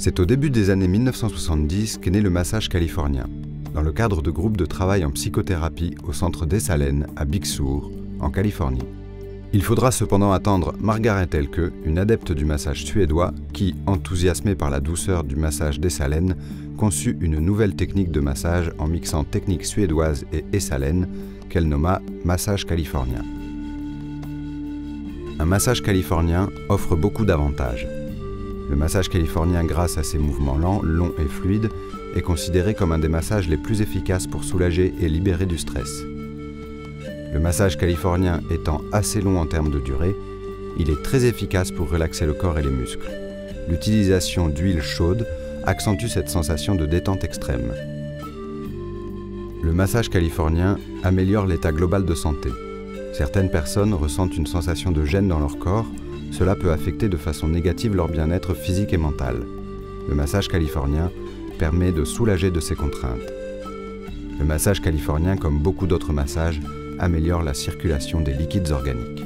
C'est au début des années 1970 qu'est né le massage californien, dans le cadre de groupes de travail en psychothérapie au centre d'Esalen à Big Sur, en Californie. Il faudra cependant attendre Margaret Elke, une adepte du massage suédois, qui, enthousiasmée par la douceur du massage d'Esalen, conçut une nouvelle technique de massage en mixant technique suédoise et Esalen, qu'elle nomma massage californien. Un massage californien offre beaucoup d'avantages. Le massage californien, grâce à ses mouvements lents, longs et fluides, est considéré comme un des massages les plus efficaces pour soulager et libérer du stress. Le massage californien étant assez long en termes de durée, il est très efficace pour relaxer le corps et les muscles. L'utilisation d'huile chaude accentue cette sensation de détente extrême. Le massage californien améliore l'état global de santé. Certaines personnes ressentent une sensation de gêne dans leur corps. Cela peut affecter de façon négative leur bien-être physique et mental. Le massage californien permet de soulager de ces contraintes. Le massage californien, comme beaucoup d'autres massages, améliore la circulation des liquides organiques.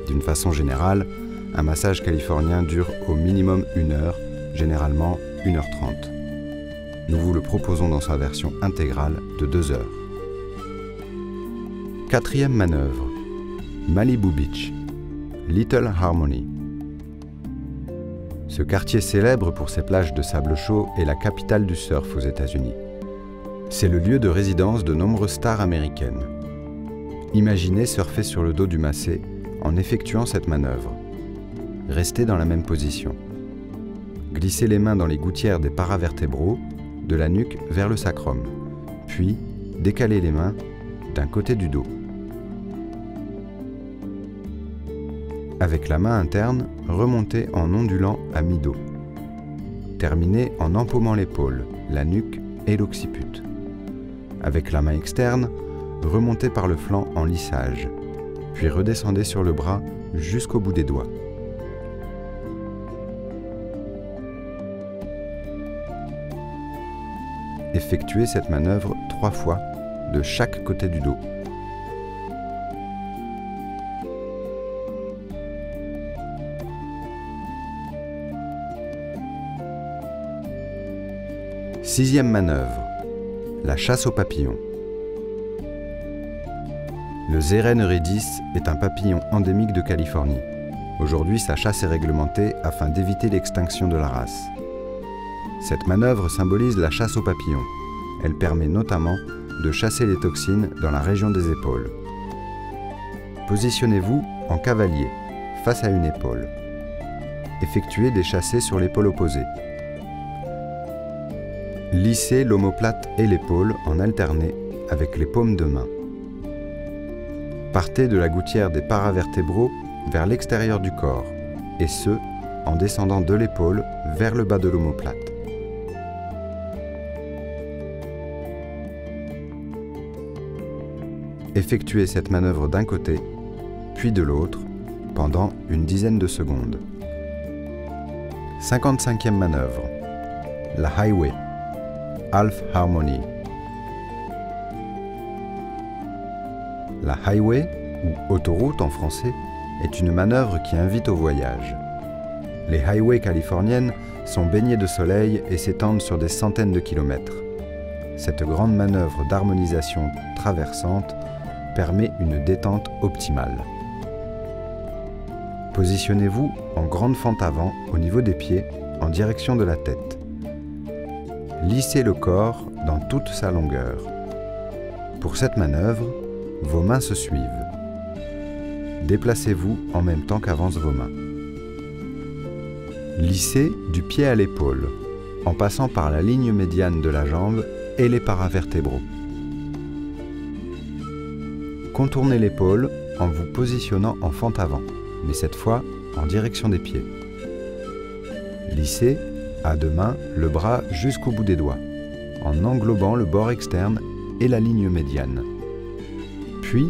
D'une façon générale, un massage californien dure au minimum 1 heure, généralement 1h30. Nous vous le proposons dans sa version intégrale de 2 heures. Quatrième manœuvre, Malibu Beach, Little Harmony. Ce quartier célèbre pour ses plages de sable chaud est la capitale du surf aux États-Unis. C'est le lieu de résidence de nombreuses stars américaines. Imaginez surfer sur le dos du massé en effectuant cette manœuvre. Restez dans la même position. Glissez les mains dans les gouttières des paravertébraux, de la nuque vers le sacrum, puis décalez les mains d'un côté du dos. Avec la main interne, remontez en ondulant à mi-dos. Terminez en empaumant l'épaule, la nuque et l'occiput. Avec la main externe, remontez par le flanc en lissage, puis redescendez sur le bras jusqu'au bout des doigts. Effectuez cette manœuvre 3 fois de chaque côté du dos. Sixième manœuvre, la chasse aux papillons. Le Zeren eurydice est un papillon endémique de Californie. Aujourd'hui, sa chasse est réglementée afin d'éviter l'extinction de la race. Cette manœuvre symbolise la chasse aux papillons. Elle permet notamment de chasser les toxines dans la région des épaules. Positionnez-vous en cavalier, face à une épaule. Effectuez des chassés sur l'épaule opposée. Lissez l'omoplate et l'épaule en alterné avec les paumes de main. Partez de la gouttière des paravertébraux vers l'extérieur du corps, et ce, en descendant de l'épaule vers le bas de l'omoplate. Effectuez cette manœuvre d'un côté, puis de l'autre, pendant une dizaine de secondes. 55e manœuvre, la highway, half harmony. La highway, ou autoroute en français, est une manœuvre qui invite au voyage. Les highways californiennes sont baignées de soleil et s'étendent sur des centaines de kilomètres. Cette grande manœuvre d'harmonisation traversante permet une détente optimale. Positionnez-vous en grande fente avant au niveau des pieds en direction de la tête. Lissez le corps dans toute sa longueur. Pour cette manœuvre, vos mains se suivent. Déplacez-vous en même temps qu'avancent vos mains. Lissez du pied à l'épaule, en passant par la ligne médiane de la jambe et les paravertébraux. Contournez l'épaule en vous positionnant en fente avant, mais cette fois en direction des pieds. Lissez, à deux mains, le bras jusqu'au bout des doigts, en englobant le bord externe et la ligne médiane. Puis,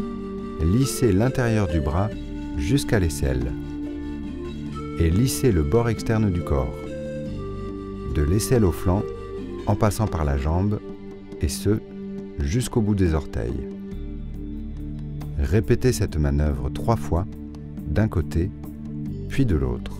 lissez l'intérieur du bras jusqu'à l'aisselle. Et lissez le bord externe du corps, de l'aisselle au flanc, en passant par la jambe, et ce, jusqu'au bout des orteils. Répétez cette manœuvre 3 fois, d'un côté, puis de l'autre.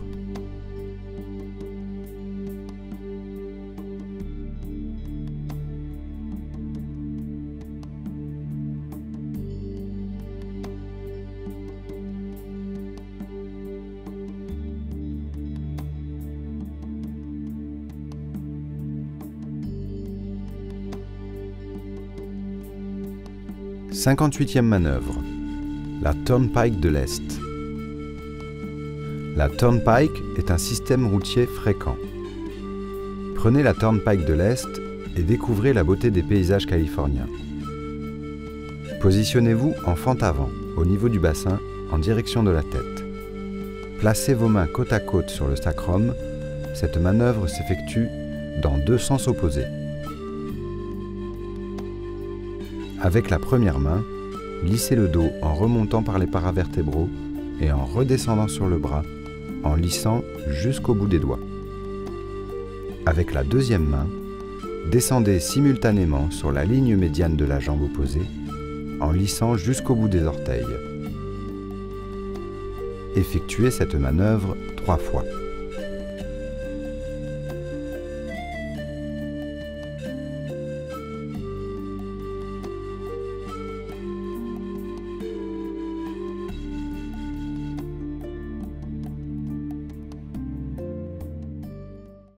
58e manœuvre. La Turnpike de l'Est. La Turnpike est un système routier fréquent. Prenez la Turnpike de l'Est et découvrez la beauté des paysages californiens. Positionnez-vous en fente avant, au niveau du bassin, en direction de la tête. Placez vos mains côte à côte sur le sacrum. Cette manœuvre s'effectue dans deux sens opposés. Avec la première main, lissez le dos en remontant par les paravertébraux et en redescendant sur le bras, en lissant jusqu'au bout des doigts. Avec la deuxième main, descendez simultanément sur la ligne médiane de la jambe opposée, en lissant jusqu'au bout des orteils. Effectuez cette manœuvre 3 fois.